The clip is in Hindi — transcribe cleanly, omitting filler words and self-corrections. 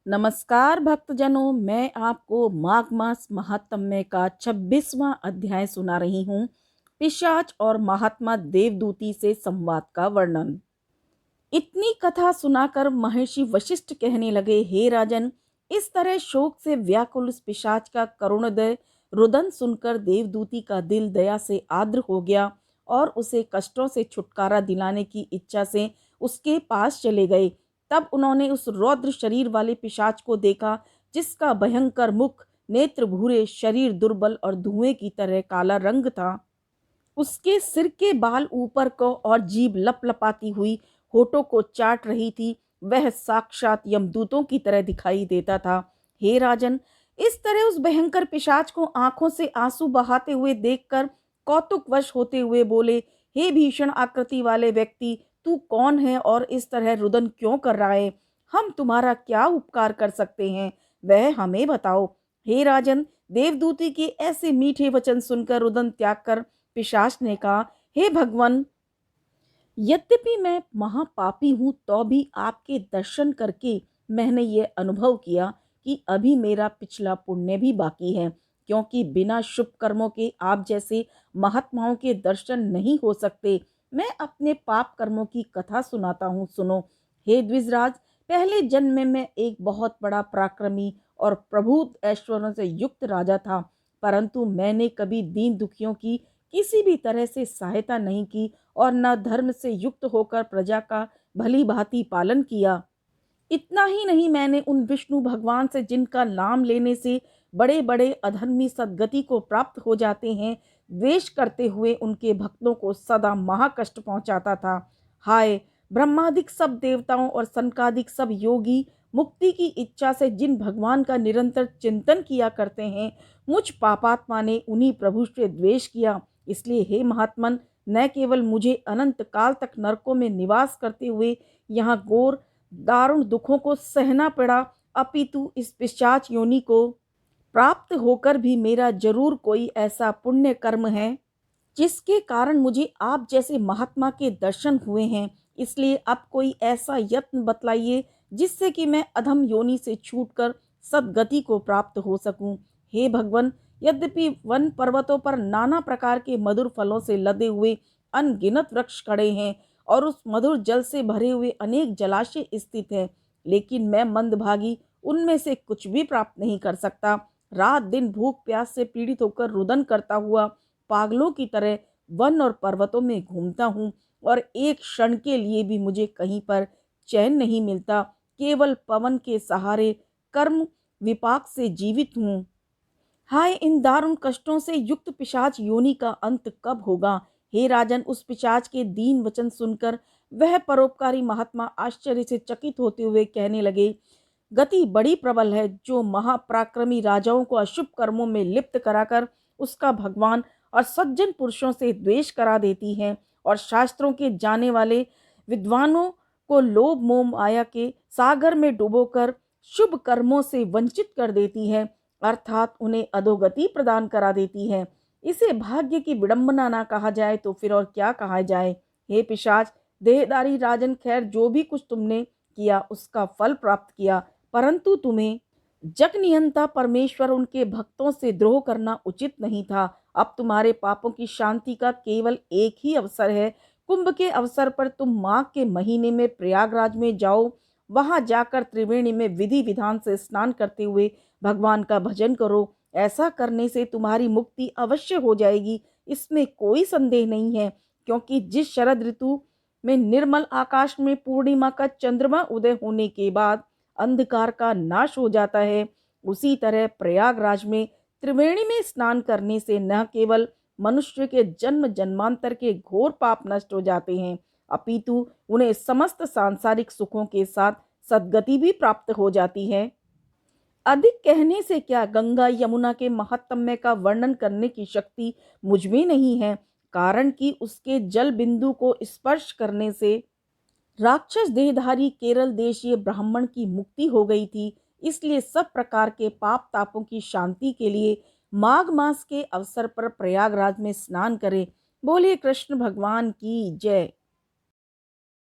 नमस्कार भक्तजनों, मैं आपको माघ मास महात्म्य का 26वां अध्याय सुना रही हूँ। पिशाच और महात्मा देवदूती से संवाद का वर्णन। इतनी कथा सुनाकर महर्षि वशिष्ठ कहने लगे, हे राजन, इस तरह शोक से व्याकुल उस पिशाच का करुणोदय रुदन सुनकर देवदूती का दिल दया से आर्द्र हो गया और उसे कष्टों से छुटकारा दिलाने की इच्छा से उसके पास चले गए। तब उन्होंने उस रौद्र शरीर वाले पिशाच को देखा, जिसका भयंकर मुख, नेत्र भूरे, शरीर दुर्बल और धुएं की तरह काला रंग था। उसके सिर के बाल ऊपर को और जीभ लपलपाती हुई होठों को चाट रही थी। वह साक्षात यमदूतों की तरह दिखाई देता था। हे राजन, इस तरह उस भयंकर पिशाच को आंखों से आंसू बहाते हुए देखकर कौतुकवश होते हुए बोले, हे भीषण आकृति वाले व्यक्ति, तू कौन है और इस तरह रुदन क्यों कर रहा है? हम तुम्हारा क्या उपकार कर सकते हैं, वह हमें बताओ। हे राजन, देवदूती के ऐसे मीठे वचन सुनकर रुदन त्याग कर पिशाच ने कहा, हे भगवान, यद्यपि मैं महापापी हूँ तो भी आपके दर्शन करके मैंने ये अनुभव किया कि अभी मेरा पिछला पुण्य भी बाकी है, क्योंकि बिना शुभ कर्मों के आप जैसे महात्माओं के दर्शन नहीं हो सकते। मैं अपने पाप कर्मों की कथा सुनाता हूँ, सुनो। हे द्विजराज, पहले जन्म में मैं एक बहुत बड़ा पराक्रमी और प्रभुत ऐश्वर्यों से युक्त राजा था, परंतु मैंने कभी दीन दुखियों की किसी भी तरह से सहायता नहीं की और न धर्म से युक्त होकर प्रजा का भली भांति पालन किया। इतना ही नहीं, मैंने उन विष्णु भगवान से, जिनका नाम लेने से बड़े बड़े अधर्मी सदगति को प्राप्त हो जाते हैं, द्वेष करते हुए उनके भक्तों को सदा महाकष्ट पहुंचाता था। हाय, ब्रह्मादिक सब देवताओं और सनकादिक सब योगी मुक्ति की इच्छा से जिन भगवान का निरंतर चिंतन किया करते हैं, मुझ पापात्मा ने उन्हीं प्रभु से द्वेष किया। इसलिए हे महात्मन, न केवल मुझे अनंत काल तक नरकों में निवास करते हुए यहाँ घोर दारुण दुखों को सहना पड़ा, अपितु इस पिशाच योनि को प्राप्त होकर भी मेरा जरूर कोई ऐसा पुण्य कर्म है जिसके कारण मुझे आप जैसे महात्मा के दर्शन हुए हैं। इसलिए अब कोई ऐसा यत्न बतलाइए जिससे कि मैं अधम योनि से छूटकर सद्गति को प्राप्त हो सकूं। हे भगवान, यद्यपि वन पर्वतों पर नाना प्रकार के मधुर फलों से लदे हुए अनगिनत वृक्ष खड़े हैं और उस मधुर जल से भरे हुए अनेक जलाशय स्थित हैं, लेकिन मैं मंदभागी उनमें से कुछ भी प्राप्त नहीं कर सकता। रात दिन भूख प्यास से पीड़ित होकर रुदन करता हुआ पागलों की तरह वन और पर्वतों में घूमता हूँ और एक क्षण के लिए भी मुझे कहीं पर चैन नहीं मिलता। केवल पवन के सहारे कर्म विपाक से जीवित हूँ। हाय, इन दारुण कष्टों से युक्त पिशाच योनि का अंत कब होगा? हे राजन, उस पिशाच के दीन वचन सुनकर वह परोपकारी महात्मा आश्चर्य से चकित होते हुए कहने लगे, गति बड़ी प्रबल है, जो महापराक्रमी राजाओं को अशुभ कर्मों में लिप्त कराकर उसका भगवान और सज्जन पुरुषों से द्वेष करा देती है और शास्त्रों के जाने वाले विद्वानों को लोभ मोह माया के सागर में डुबोकर शुभ कर्मों से वंचित कर देती है, अर्थात उन्हें अधोगति प्रदान करा देती है। इसे भाग्य की विडंबना ना कहा जाए तो फिर और क्या कहा जाए। हे पिशाच देहधारी राजन, खैर जो भी कुछ तुमने किया उसका फल प्राप्त किया, परंतु तुम्हें जग नियंता परमेश्वर उनके भक्तों से द्रोह करना उचित नहीं था। अब तुम्हारे पापों की शांति का केवल एक ही अवसर है। कुंभ के अवसर पर तुम माघ के महीने में प्रयागराज में जाओ। वहां जाकर त्रिवेणी में विधि विधान से स्नान करते हुए भगवान का भजन करो। ऐसा करने से तुम्हारी मुक्ति अवश्य हो जाएगी, इसमें कोई संदेह नहीं है। क्योंकि जिस शरद ऋतु में निर्मल आकाश में पूर्णिमा का चंद्रमा उदय होने के बाद अंधकार का नाश हो जाता है, उसी तरह प्रयागराज में त्रिवेणी में स्नान करने से न केवल मनुष्य के जन्म जन्मांतर के घोर पाप नष्ट हो जाते हैं, अपितु उन्हें समस्त सांसारिक सुखों के साथ सद्गति भी प्राप्त हो जाती है। अधिक कहने से क्या, गंगा यमुना के महात्म्य का वर्णन करने की शक्ति मुझ में नहीं है, कारण कि उसके जल बिंदु को स्पर्श करने से राक्षस देहधारी केरल देशीय ब्राह्मण की मुक्ति हो गई थी। इसलिए सब प्रकार के पाप तापों की शांति के लिए माघ मास के अवसर पर प्रयागराज में स्नान करें। बोलिए कृष्ण भगवान की जय।